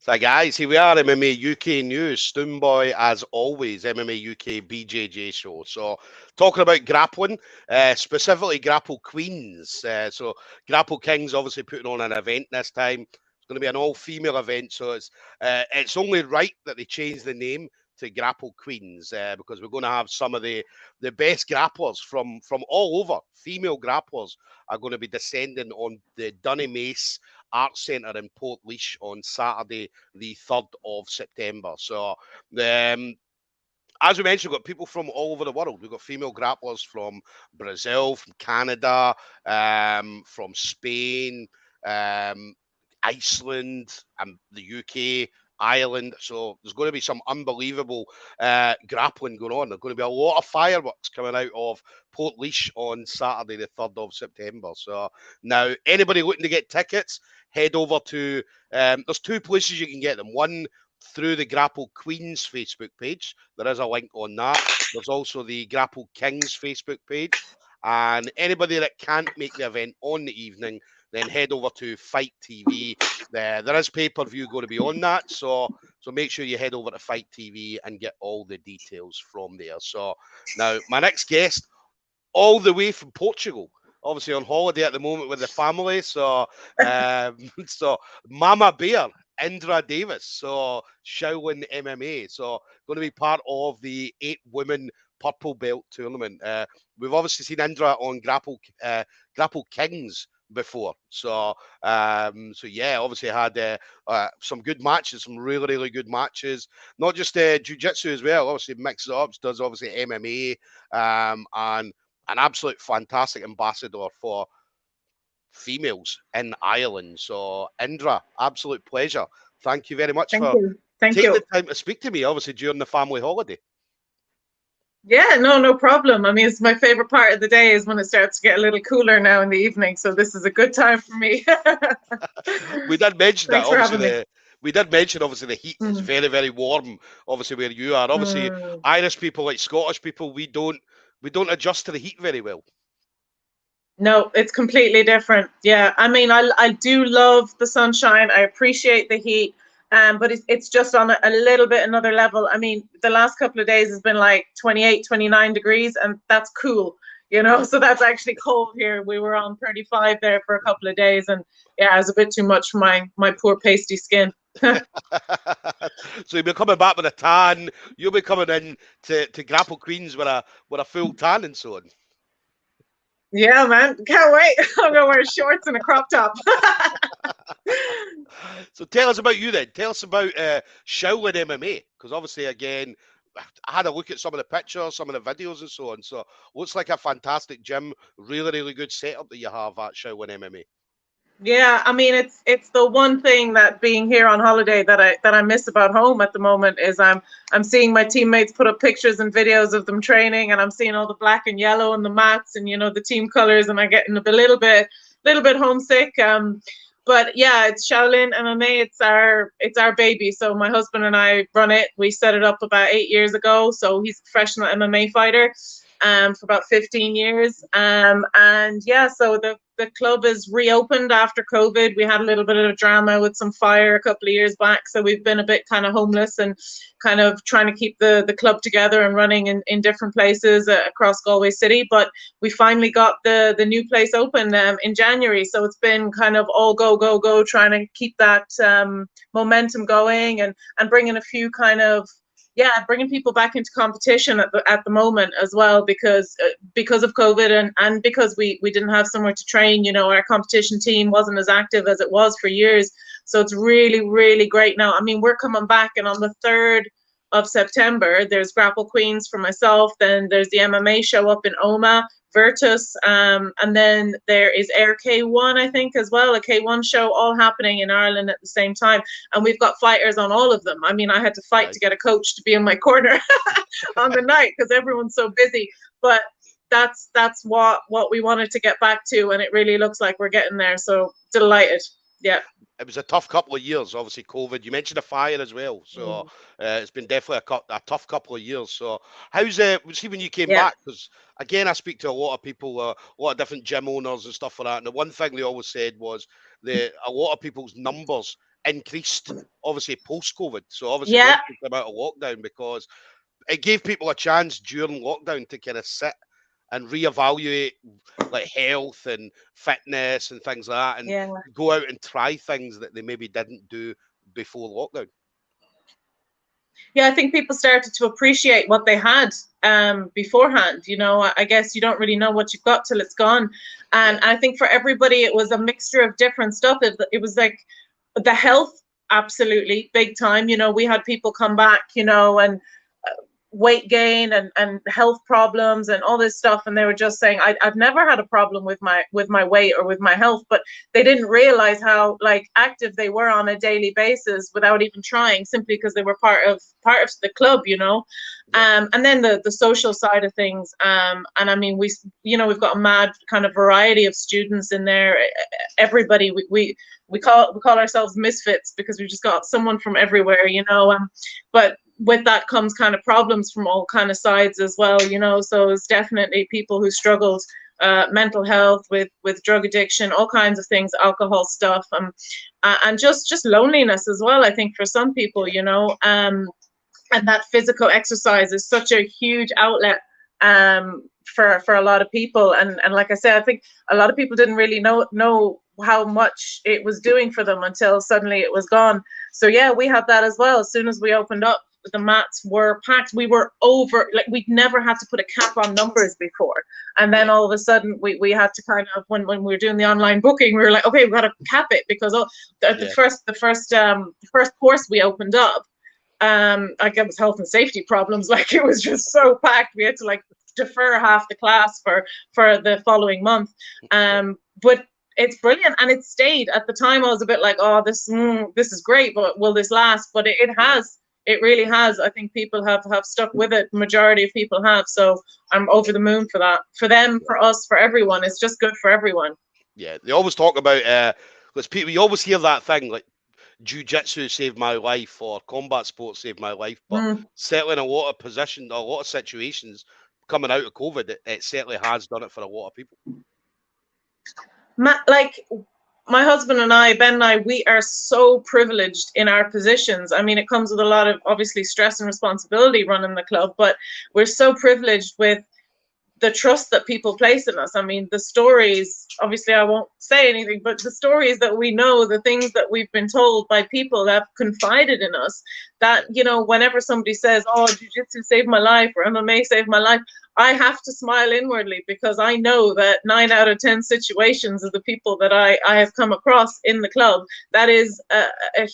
Hi guys, here we are, MMA UK News, Stoomboy as always, MMA UK BJJ show. So talking about grappling, specifically Grapple Queens. So Grapple Kings obviously putting on an event this time. It's going to be an all-female event, so it's only right that they change the name to Grapple Queens because we're going to have some of the best grapplers from all over. Female grapplers are going to be descending on the Dunny Mace Arts Centre in Port on Saturday, the 3rd of September. So, as we mentioned, we've got people from all over the world. We've got female grapplers from Brazil, from Canada, from Spain, Iceland, and the UK, Ireland. So there's going to be some unbelievable grappling going on. There's going to be a lot of fireworks coming out of Port on Saturday, the 3rd of September. So now, anybody looking to get tickets, head over to, there's two places you can get them. One, through the Grapple Queens Facebook page. There is a link on that. There's also the Grapple Kings Facebook page. And anybody that can't make the event on the evening, then head over to Fight TV. There is pay-per-view going to be on that. So make sure you head over to Fight TV and get all the details from there. So now, my next guest, all the way from Portugal, obviously on holiday at the moment with the family. So, so Mama Bear, Indra Davis, so Shaolin MMA, so going to be part of the 8-women purple belt tournament. We've obviously seen Indra on Grapple Kings before, so yeah, obviously had some good matches, some really good matches. Not just jiu-jitsu as well. Obviously mixes up, does obviously MMA, and an absolute fantastic ambassador for females in Ireland. So, Indra, absolute pleasure. Thank you very much for taking the time to speak to me, obviously, during the family holiday. Yeah, no problem. I mean, it's my favorite part of the day is when it starts to get a little cooler now in the evening. So this is a good time for me. We did mention Thanks that, obviously, we did mention, obviously, the heat is very warm, obviously, where you are. Obviously, Irish people, like Scottish people, we don't adjust to the heat very well. No, it's completely different. Yeah, I mean, I do love the sunshine. I appreciate the heat, but it's just on a little bit another level. I mean, the last couple of days has been like 28, 29 degrees, and that's cool, you know. So that's actually cold here. We were on 35 there for a couple of days, and yeah, it was a bit too much for my poor pasty skin. So you'll be coming back with a tan. You'll be coming in to Grapple Queens with a full tan and so on. Yeah, man. Can't wait. I'm going to wear shorts and a crop top. So tell us about you then. Tell us about Shaolin MMA. Because obviously, again, I had a look at some of the pictures, some of the videos and so on. So looks like a fantastic gym. Really good setup that you have at Shaolin MMA. Yeah, I mean, it's the one thing that being here on holiday that I miss about home at the moment is I'm seeing my teammates put up pictures and videos of them training, and I'm seeing all the black and yellow on the mats and, you know, the team colors, and I'm getting a little bit homesick. But yeah, it's Shaolin MMA. It's our baby. So my husband and I run it. We set it up about 8 years ago. So he's a professional MMA fighter for about 15 years. And yeah, so the club is reopened after COVID. We had a little bit of drama with some fire a couple of years back. So we've been a bit kind of homeless and kind of trying to keep the club together and running in different places across Galway City. But we finally got the new place open in January. So it's been kind of all go, trying to keep that momentum going and bringing a few kind of, yeah, bringing people back into competition at the moment as well, because of COVID and because we didn't have somewhere to train. You know, our competition team wasn't as active as it was for years. So it's really great now. I mean, we're coming back, and on the 3rd of September, there's Grapple Queens for myself. Then there's the MMA show up in Oma, Virtus, and then there is Air K1, I think, as well, a K1 show, all happening in Ireland at the same time. And we've got fighters on all of them. I mean, I had to fight to get a coach to be in my corner on the night because everyone's so busy. But that's what we wanted to get back to, and it really looks like we're getting there. So delighted. Yeah. It was a tough couple of years, obviously, COVID. You mentioned a fire as well. So it's been definitely a tough couple of years. So how's see when you came back? Because, again, I speak to a lot of people, a lot of different gym owners and stuff like that. And the one thing they always said was a lot of people's numbers increased, obviously, post-COVID. So obviously when we came out of lockdown, because it gave people a chance during lockdown to kind of sit and reevaluate like health and fitness and things like that, and go out and try things that they maybe didn't do before lockdown. Yeah, I think people started to appreciate what they had beforehand. You know, I guess you don't really know what you've got till it's gone. And I think for everybody, it was a mixture of different stuff. It was like the health, absolutely, big time. You know, we had people come back, you know, and weight gain and health problems and all this stuff, and they were just saying, I've never had a problem with my weight or with my health, but they didn't realize how like active they were on a daily basis without even trying, simply because they were part of the club, you know. And then the social side of things, and I mean, we've got a mad kind of variety of students in there. Everybody, we call ourselves misfits because we've just got someone from everywhere, you know. But with that comes kind of problems from all kind of sides as well, you know. So it's definitely people who struggled, mental health, with drug addiction, all kinds of things, alcohol stuff, and just loneliness as well, I think, for some people, you know. And that physical exercise is such a huge outlet for a lot of people. And like I said, I think a lot of people didn't really know how much it was doing for them until suddenly it was gone. So yeah, we had that as well. As soon as we opened up, the mats were packed. We were over, like, we'd never had to put a cap on numbers before. And then all of a sudden we had to kind of, when we were doing the online booking, we were like, okay, we've got to cap it, because the first course we opened up, like, it was health and safety problems. Like, it was just so packed. We had to like defer half the class for the following month. But it's brilliant, and it stayed. At the time, I was a bit like, oh, this is great, but will this last? But it has. It really has. I think people have stuck with it. The majority of people have. So I'm over the moon for that. For them, for us, for everyone. It's just good for everyone. Yeah, they always talk about, because people, you always hear that thing like, jiu-jitsu saved my life or combat sports saved my life, but certainly in a lot of situations coming out of COVID, it certainly has done it for a lot of people. Like, my husband and I, Ben and I, we are so privileged in our positions. I mean, it comes with a lot of, obviously, stress and responsibility running the club, but we're so privileged with the trust that people place in us. I mean, the stories, obviously I won't say anything, but the stories that we know, the things that we've been told by people that have confided in us, that, you know, whenever somebody says, oh, jiu-jitsu saved my life or MMA saved my life, I have to smile inwardly, because I know that 9 out of 10 situations of the people that I have come across in the club, that is a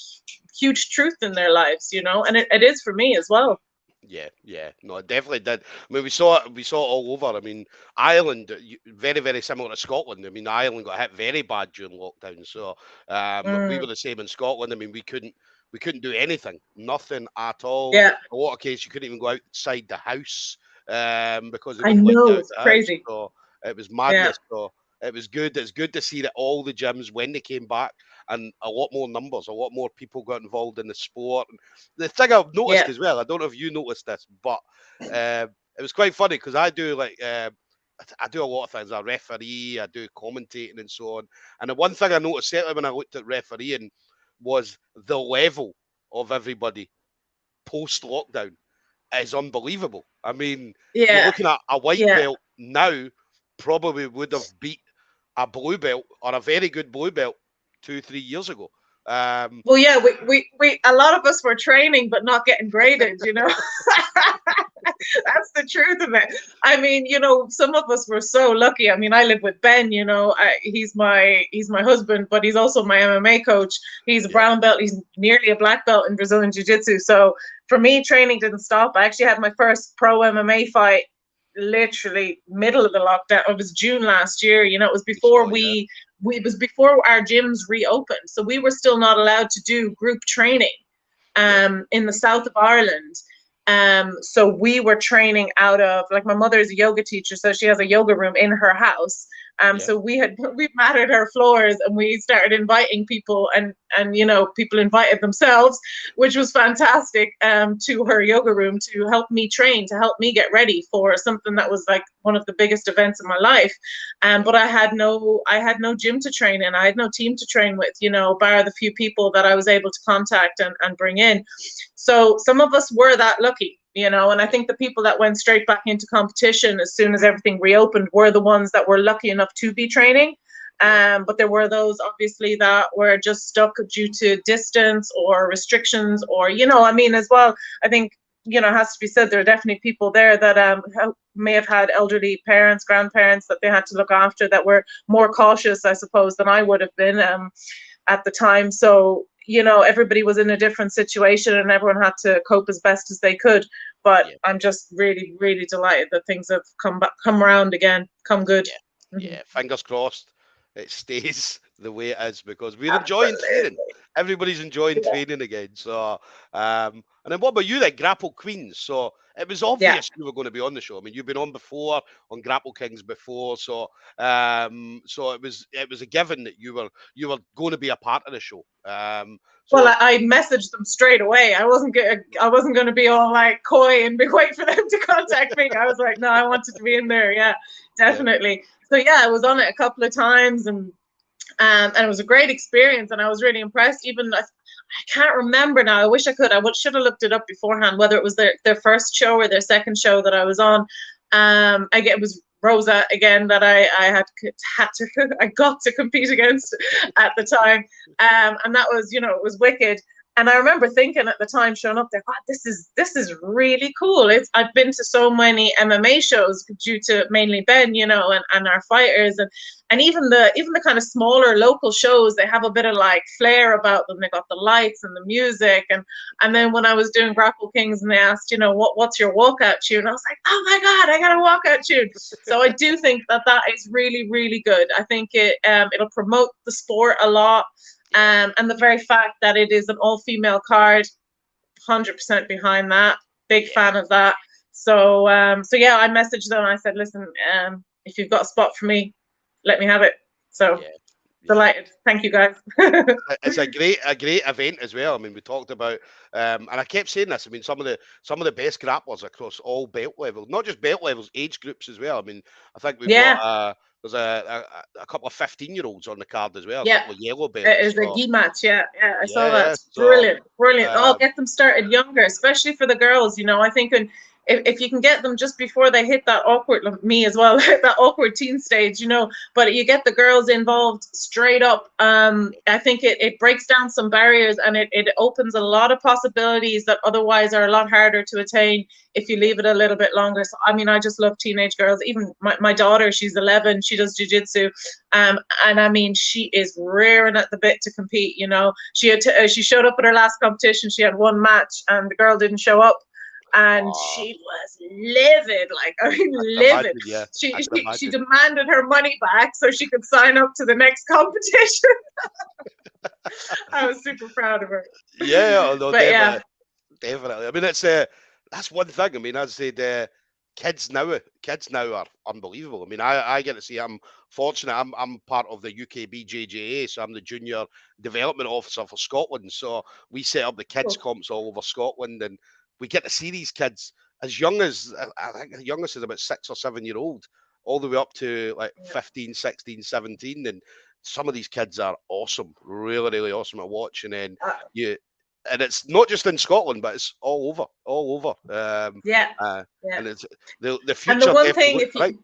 huge truth in their lives, you know, and it is for me as well. Yeah, no, it definitely did. I mean, we saw it all over. I mean, Ireland, very, very similar to Scotland. I mean, Ireland got hit very bad during lockdown, so we were the same in Scotland. I mean, we couldn't do anything, nothing at all. Yeah. In a lot of cases, you couldn't even go outside the house because they I wouldn't let you know, out it's the crazy. house. So it was madness. So it was good. It's good to see that all the gyms, when they came back, and a lot more numbers, a lot more people got involved in the sport. And the thing I've noticed as well, I don't know if you noticed this, but it was quite funny, because I do I do a lot of things. I referee, I do commentating and so on. And the one thing I noticed, certainly when I looked at refereeing, was the level of everybody post-lockdown is unbelievable. I mean, you're looking at a white belt now probably would have beat a blue belt, or a very good blue belt, 2-3 years ago. Well, yeah, we a lot of us were training but not getting graded, you know. That's the truth of it. I mean, you know, some of us were so lucky. I mean, I live with Ben, you know, he's my husband, but he's also my MMA coach. He's a brown belt. He's nearly a black belt in Brazilian Jiu-Jitsu. So for me, training didn't stop. I actually had my first pro MMA fight literally middle of the lockdown. It was June last year. You know, it was before it was before our gyms reopened. So we were still not allowed to do group training in the south of Ireland. So we were training out of, like, my mother is a yoga teacher, so she has a yoga room in her house. Yeah. So we matted our floors, and we started inviting people, and you know, people invited themselves, which was fantastic, to her yoga room to help me train, to help me get ready for something that was like one of the biggest events in my life. But I had no gym to train in. I had no team to train with, you know, bar the few people that I was able to contact and bring in. So some of us were that lucky, you know, and I think the people that went straight back into competition as soon as everything reopened were the ones that were lucky enough to be training. But there were those obviously that were just stuck due to distance or restrictions, or, you know, I mean, as well, I think, you know, it has to be said, there are definitely people there that may have had elderly parents, grandparents that they had to look after, that were more cautious, I suppose, than I would have been at the time. So, you know, everybody was in a different situation and everyone had to cope as best as they could. But I'm just really, really delighted that things have come around again, come good. Yeah, fingers crossed it stays the way it is, because we're enjoying Absolutely. training. Everybody's enjoying training again. So, and then what about you, like Grapple Queens? So it was obvious you were going to be on the show. I mean, you've been on before on Grapple Kings before, so so it was a given that you were going to be a part of the show. So Well, I messaged them straight away. I wasn't going to be all like coy and wait for them to contact me. I was like, no, I wanted to be in there. Yeah, definitely. So yeah, I was on it a couple of times, and it was a great experience, and I was really impressed. Even I can't remember now. I wish I could. should have looked it up beforehand, whether it was their first show or their second show that I was on. Again, it was Rosa again that I I got to compete against at the time, and that was, you know, it was wicked. And I remember thinking at the time, showing up there, wow, this is really cool. I've been to so many MMA shows due to mainly Ben, you know, and our fighters, and even the kind of smaller local shows, they have a bit of like flair about them. They got the lights and the music, and then when I was doing Grapple Kings and they asked, you know, what's your walkout tune? I was like, oh my God, I got a walkout tune. So I do think that is really, really good. I think it'll promote the sport a lot. And the very fact that it is an all-female card, 100% behind that. Big fan of that. So yeah, I messaged them and I said, listen, if you've got a spot for me, let me have it. So delighted. Thank you, guys. It's a great event as well. I mean, we talked about, and I kept saying this. I mean, some of the best grapplers across all belt levels, not just belt levels, age groups as well. I mean, I think we've got there's a couple of 15-year-olds on the card as well. A couple of yellow belts. It is a gi match. Yeah, I saw that. So, brilliant. Get them started younger, especially for the girls. You know, I think if you can get them just before they hit that awkward, me as well, that awkward teen stage, you know, but you get the girls involved straight up. I think it breaks down some barriers, and it opens a lot of possibilities that otherwise are a lot harder to attain if you leave it a little bit longer. So, I mean, I just love teenage girls. Even my daughter, she's 11, she does jiu-jitsu. And I mean, she is rearing at the bit to compete, you know. She showed up at her last competition. She had one match and the girl didn't show up. And she was livid, like, I mean, livid. She demanded her money back so she could sign up to the next competition. I was super proud of her. Yeah, no, definitely. I mean, it's that's one thing. I mean, as I said, kids now are unbelievable. I mean, I get to see. I'm fortunate. I'm part of the UK BJJ, so I'm the junior development officer for Scotland. So we set up the kids comps all over Scotland, and we get to see these kids as young as, I think the youngest is about 6 or 7 year old, all the way up to like 15, 16, 17. And some of these kids are awesome, really, really awesome at watching. And and it's not just in Scotland, but it's all over. And it's the future. And the one thing,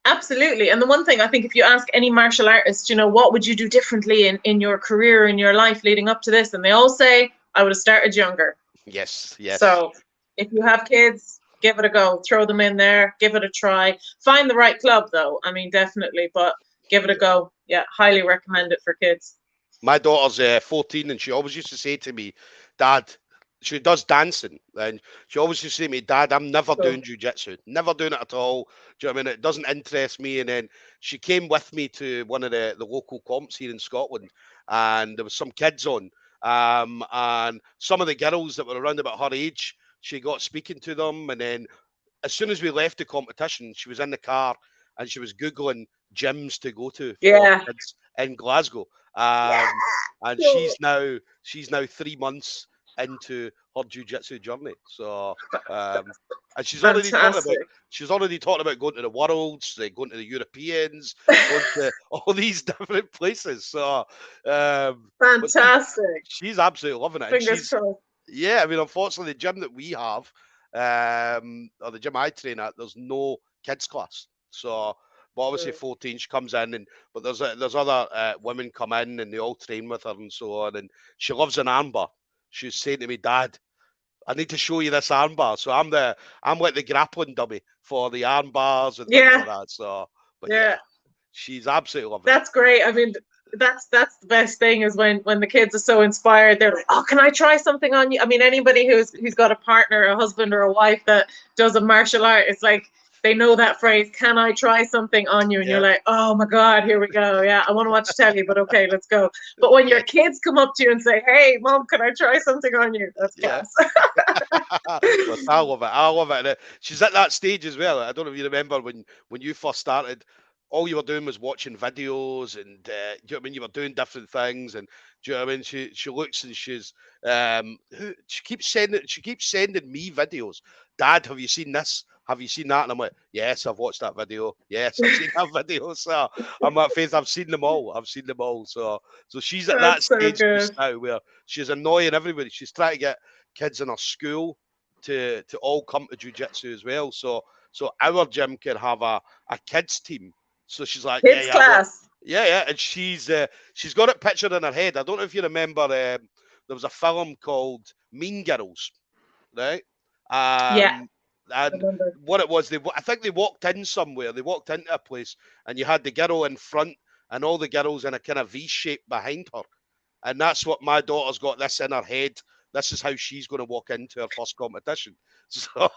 absolutely. And the one thing, I think, if you ask any martial artist, you know, what would you do differently in your career, in your life leading up to this? And they all say, I would have started younger. Yes. So if you have kids, give it a go. Throw them in there. Give it a try. Find the right club, though. I mean, definitely. But give it a go. Yeah, highly recommend it for kids. My daughter's 14, and she always used to say to me, Dad, she does dancing, and she always used to say to me, Dad, I'm never doing jiu-jitsu. Never doing it at all. Do you know what I mean? It doesn't interest me. And then she came with me to one of the local comps here in Scotland, and there was some kids on. And some of the girls that were around about her age, she got speaking to them. And then as soon as we left the competition, she was in the car and she was googling gyms to go to for Yeah. kids in Glasgow. Yeah. And she's now 3 months into her jiu-jitsu journey. So and Fantastic. she's already talking about going to the Worlds, going to the Europeans, going to all these different places. So but Fantastic. she's absolutely loving it. And Fingers she's, crossed. yeah, I mean, unfortunately the gym that we have, or the gym I train at, there's no kids class. So but obviously 14 she comes in, and but there's other women come in and they all train with her and so on, and she loves an armbar. She's saying to me, Dad, I need to show you this armbar. So I'm like the grappling dummy for the armbars and things Yeah. like that. So but Yeah. yeah, she's absolutely loving it. That's great. I mean, that's the best thing is when the kids are so inspired, they're like, oh, can I try something on you? I mean, anybody who's got a partner, a husband or a wife that does a martial art, it's like they know that phrase, can I try something on you? And you're like, oh my God, here we go. Yeah, I want to watch telly, but okay, let's go. But when your kids come up to you and say, hey, Mom, can I try something on you? That's class. Well, I love it. I love it. And she's at that stage as well. I don't know if you remember when you first started, all you were doing was watching videos, and do you know what I mean? You were doing different things, and do you know what I mean? She looks and she's she keeps sending me videos. Dad, have you seen this? Have you seen that? And I'm like, yes, I've watched that video. Yes, I've seen that video. So I'm like, Faith, I've seen them all. I've seen them all. So she's at that stage just now where she's annoying everybody. She's trying to get kids in her school to all come to jiu-jitsu as well. So our gym can have a kids team. So she's like, kids class. Yeah, and she's got it pictured in her head. I don't know if you remember, there was a film called Mean Girls, right? Yeah. And what it was, I think they walked in somewhere. They walked into a place, and you had the girl in front, and all the girls in a kind of V shape behind her. And that's what my daughter's got this in her head. This is how she's going to walk into her first competition. So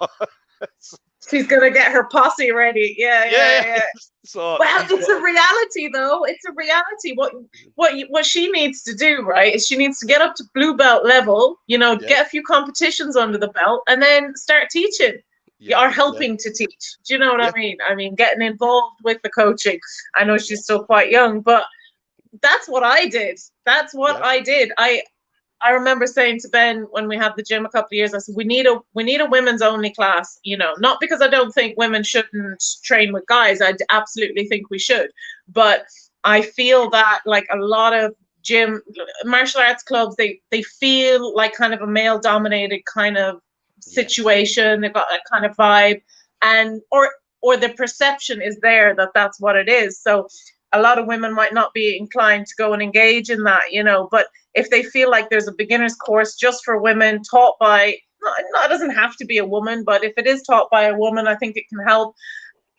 she's gonna get her posse ready. Yeah. So well, it's a reality, though. It's a reality. What she needs to do, right, is she needs to get up to blue belt level. Get a few competitions under the belt, and then start teaching. Or helping to teach. Do you know what I mean? I mean, getting involved with the coaching. I know she's still quite young, but that's what I did. That's what I did. I remember saying to Ben when we had the gym a couple of years, I said, we need a women's only class, not because I don't think women shouldn't train with guys. I absolutely think we should. But I feel that like a lot of martial arts clubs, they feel like kind of a male dominated kind of situation. They've got that kind of vibe, and or the perception is there that that's what it is. So a lot of women might not be inclined to go and engage in that, but if they feel like there's a beginner's course just for women taught by, it doesn't have to be a woman, but if it is taught by a woman, I think it can help.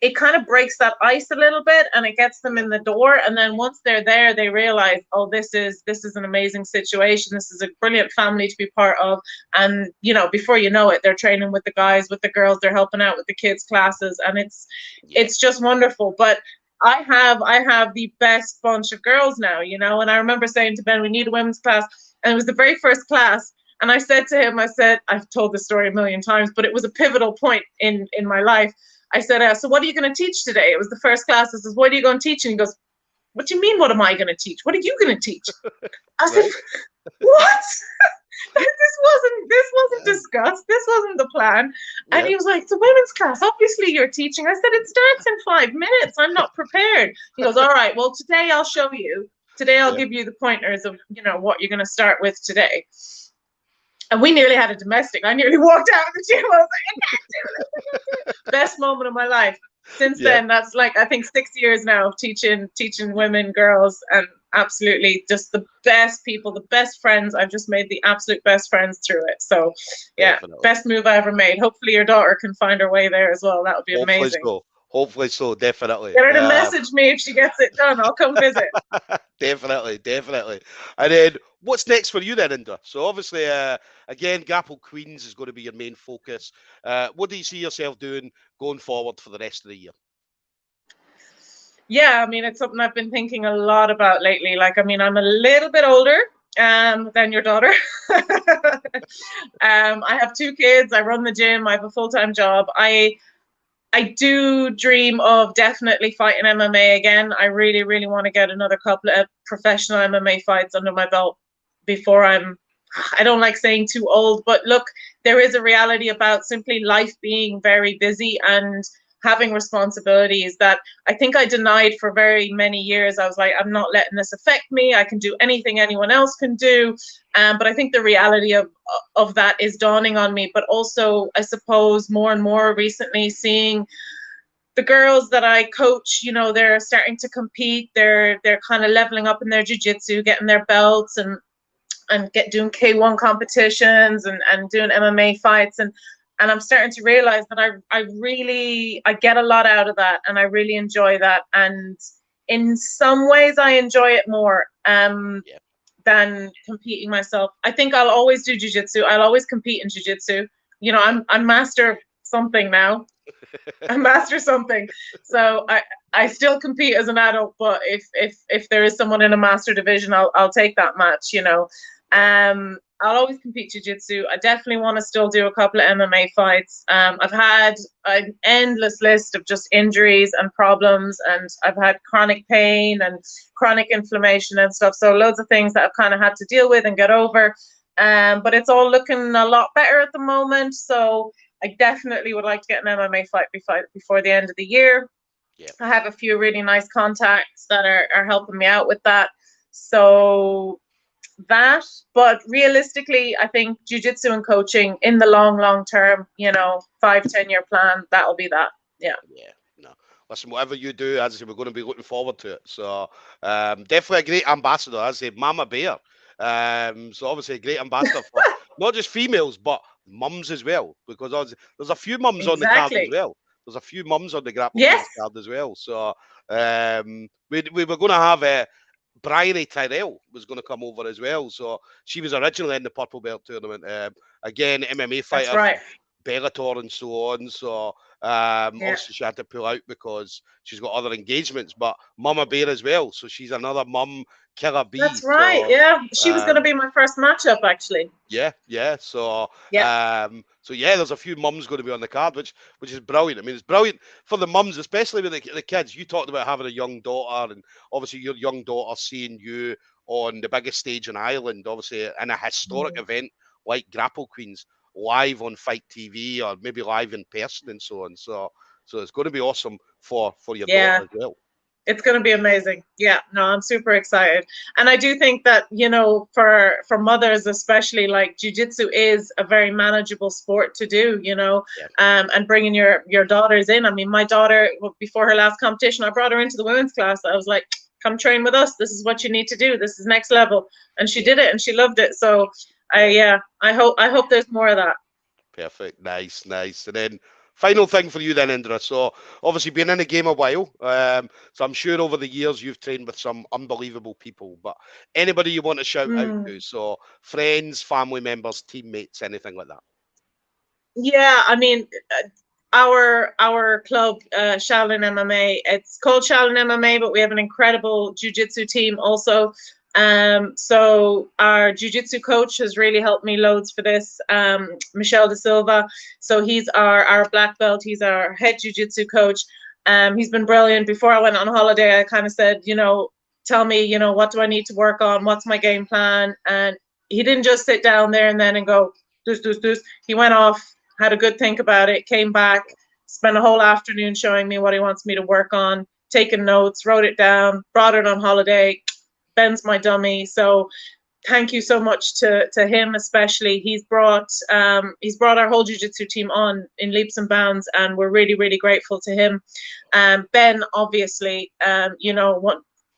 It kind of breaks that ice a little bit, and it gets them in the door. And then once they're there, they realize, oh, this is an amazing situation. This is a brilliant family to be part of. And, before you know it, they're training with the guys, with the girls, they're helping out with the kids' classes. And it's just wonderful. But I have the best bunch of girls now, and I remember saying to Ben, we need a women's class. And it was the very first class. And I said to him, I've told this story a million times, but it was a pivotal point in my life. I said, so what are you going to teach today? It was the first class. I said, what are you going to teach? And he goes, what do you mean, what am I going to teach? What are you going to teach? I said, what? This wasn't discussed. This wasn't the plan. And he was like, it's a women's class. Obviously you're teaching. I said, it starts in 5 minutes. I'm not prepared. He goes, all right, well, today I'll show you. Today I'll give you the pointers of, what you're going to start with today. And we nearly had a domestic. I nearly walked out of the gym. I was like, I can't do this. Best moment of my life. Since then, that's like, I think 6 years now of teaching women, girls, and absolutely just the best people, the best friends. I've just made the absolute best friends through it. So yeah, definitely. Best move I ever made. Hopefully your daughter can find her way there as well. That would be amazing. Hopefully so, definitely. Get her to message me if she gets it done. I'll come visit. Definitely. And then, what's next for you then, Indra? So obviously, again, Grapple Queens is going to be your main focus. What do you see yourself doing going forward for the rest of the year? Yeah, I mean, it's something I've been thinking a lot about lately. Like, I mean, I'm a little bit older than your daughter. I have 2 kids. I run the gym. I have a full-time job. I do dream of definitely fighting MMA again. I really, really want to get another couple of professional MMA fights under my belt before I don't like saying too old, but look, there is a reality about simply life being very busy and having responsibilities that I think I denied for very many years. I was like, I'm not letting this affect me. I can do anything anyone else can do. But I think the reality of that is dawning on me. But also, I suppose more and more recently seeing the girls that I coach, you know, they're starting to compete. They're kind of leveling up in their jiu-jitsu, getting their belts and doing K1 competitions and doing MMA fights, and I'm starting to realize that I get a lot out of that, and I really enjoy that, and in some ways I enjoy it more than competing myself. I think I'll always do jiu-jitsu. I'll always compete in jiu-jitsu. You know, I'm master something now. I'm master something. So I still compete as an adult, but if there is someone in a master division, I'll take that match, you know. I'll always compete jiu-jitsu. I definitely want to still do a couple of MMA fights. I've had an endless list of just injuries and problems, and I've had chronic pain and chronic inflammation and stuff. So loads of things that I've kind of had to deal with and get over. But it's all looking a lot better at the moment. So I definitely would like to get an MMA fight before the end of the year. Yeah. I have a few really nice contacts that are helping me out with that. So that, but realistically, I think jiu-jitsu and coaching in the long term, you know, 5-10 year plan, that'll be that. Yeah. No. Listen, whatever you do, as I say, we're going to be looking forward to it. So definitely a great ambassador, as I say, Mama Bear. So obviously a great ambassador for not just females, but mums as well, because there's a few mums on the card as well. There's a few mums on the Grapple Queens card as well. So we were going to have Bryony Tyrell was going to come over as well. So she was originally in the Purple Belt tournament. Again, MMA fighter. That's right. Bellator and so on. So obviously she had to pull out because she's got other engagements, but Mama Bear as well. So she's another mum killer bee. That's right. So, she was going to be my first matchup, actually. Yeah. So there's a few mums going to be on the card, which is brilliant. I mean, it's brilliant for the mums, especially with the kids. You talked about having a young daughter, and obviously your young daughter seeing you on the biggest stage in Ireland, obviously in a historic event like Grapple Queens, live on Fight TV or maybe live in person and so on. So it's going to be awesome for your daughter as well. It's going to be amazing. Yeah, no, I'm super excited. And I do think that, you know, for mothers especially, like jiu-jitsu is a very manageable sport to do, you know, and bringing your daughters in. I mean, my daughter, before her last competition, I brought her into the women's class. I was like, come train with us. This is what you need to do. This is next level. And she did it and she loved it. So I hope there's more of that. Perfect. Nice. And then final thing for you then, Indra. So obviously been in the game a while. So I'm sure over the years you've trained with some unbelievable people, but anybody you want to shout out to? So friends, family members, teammates, anything like that? Yeah, I mean, our club, Shaolin MMA, it's called Shaolin MMA, but we have an incredible jiu-jitsu team also. So our jiu-jitsu coach has really helped me loads for this, Michelle De Silva. So he's our black belt. He's our head jiu-jitsu coach. He's been brilliant. Before I went on holiday, I kind of said, you know, tell me, you know, what do I need to work on? What's my game plan? And he didn't just sit down there and then and go, do. He went off, had a good think about it, came back, spent a whole afternoon showing me what he wants me to work on, taking notes, wrote it down, brought it on holiday. Ben's my dummy. So thank you so much to him, especially. He's brought our whole jiu-jitsu team on in leaps and bounds, and we're really, really grateful to him. Ben, obviously, you know,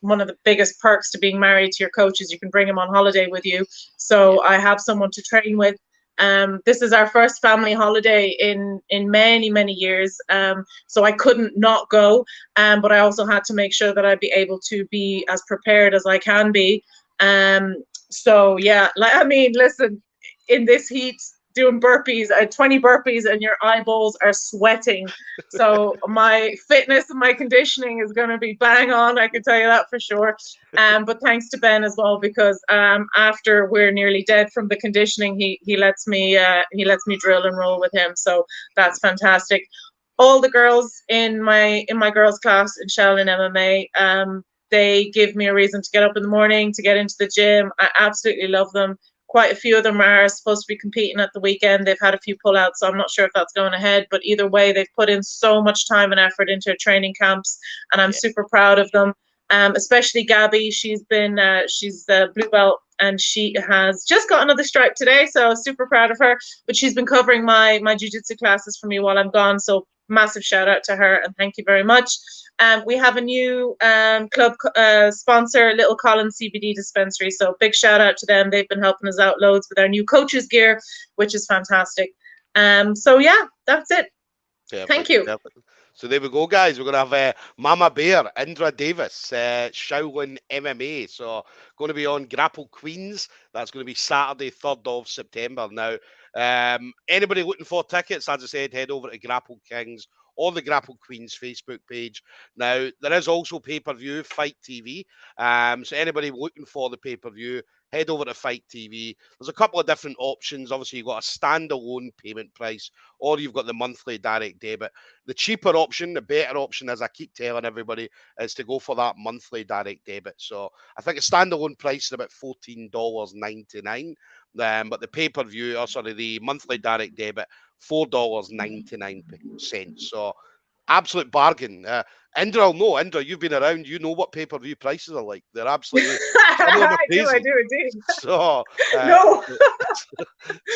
one of the biggest perks to being married to your coach is you can bring him on holiday with you. So I have someone to train with. This is our first family holiday in many years, so I couldn't not go, but I also had to make sure that I'd be able to be as prepared as I can be. So yeah, like, I mean, listen, in this heat, doing burpees, 20 burpees and your eyeballs are sweating. So my fitness and my conditioning is going to be bang on, I can tell you that for sure. But thanks to Ben as well, because after we're nearly dead from the conditioning, he lets me drill and roll with him. So that's fantastic. all the girls in my girls class in Shaolin MMA, they give me a reason to get up in the morning, to get into the gym. I absolutely love them. Quite a few of them are supposed to be competing at the weekend. They've had a few pullouts, so I'm not sure if that's going ahead. But either way, they've put in so much time and effort into training camps, and I'm super proud of them. Especially Gabby, she's the blue belt, and she has just got another stripe today, so super proud of her. But she's been covering my jiu-jitsu classes for me while I'm gone, so massive shout out to her, and thank you very much. We have a new club sponsor, Little Collins CBD Dispensary, so big shout out to them. They've been helping us out loads with our new coaches gear, which is fantastic. So yeah, that's it. Perfect, thank you. Perfect. So there we go, guys. We're going to have Mama Bear, Indra Davis, Shaolin MMA. So going to be on Grapple Queens. That's going to be Saturday, 3rd of September. Now, anybody looking for tickets, as I said, head over to Grapple Kings or the Grapple Queens Facebook page. Now, there is also pay-per-view, Fight TV. So anybody looking for the pay-per-view, head over to Fight TV. There's a couple of different options. Obviously, you've got a standalone payment price, or you've got the monthly direct debit. The cheaper option, the better option, as I keep telling everybody, is to go for that monthly direct debit. So I think a standalone price is about $14.99. But the pay-per-view, the monthly direct debit, $4.99. So absolute bargain. Indra will know. Indra, you've been around. You know what pay-per-view prices are like. They're absolutely some of them are crazy. I do indeed. So no,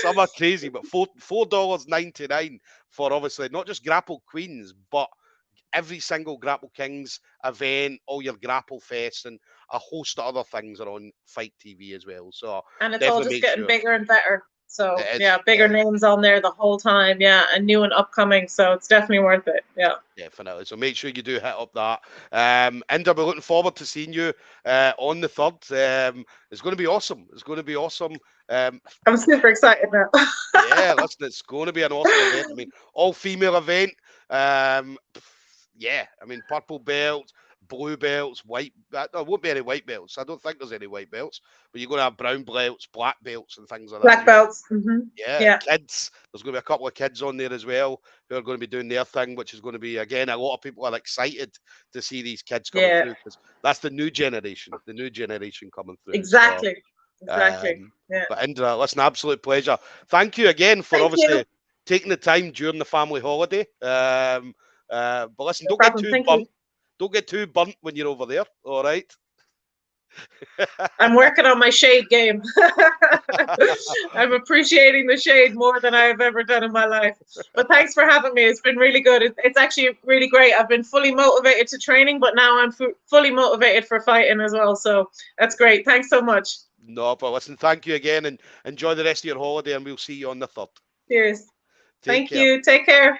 some are crazy, but $4.99 for obviously not just Grapple Queens, but every single Grapple Kings event, all your Grapple Fest, and a host of other things are on Fight TV as well. So and it's all just getting bigger and better. So yeah, bigger names on there the whole time, and new and upcoming. So it's definitely worth it. Yeah, definitely. So make sure you do hit up that. Indra, we're looking forward to seeing you on the 3rd. It's going to be awesome. It's going to be awesome. I'm super excited now. Yeah, listen, it's going to be an awesome event. I mean, all female event. Yeah, I mean, purple belts, blue belts, white. There won't be any white belts. I don't think there's any white belts, but you're going to have brown belts, black belts, and things like that. Black belts. Mm-hmm. Yeah, kids. There's going to be a couple of kids on there as well who are going to be doing their thing, which is going to be, again, a lot of people are excited to see these kids coming through, because that's the new generation coming through. Exactly. So, exactly. But Indra, listen, absolute pleasure. Thank you again for obviously taking the time during the family holiday. But listen, don't get too burnt when you're over there. All right. I'm working on my shade game. I'm appreciating the shade more than I've ever done in my life. But thanks for having me. It's been really good. It's actually really great. I've been fully motivated to training, but now I'm fully motivated for fighting as well. So that's great. Thanks so much. No, but listen, thank you again, and enjoy the rest of your holiday, and we'll see you on the 3rd. Cheers. Thank you. Take care.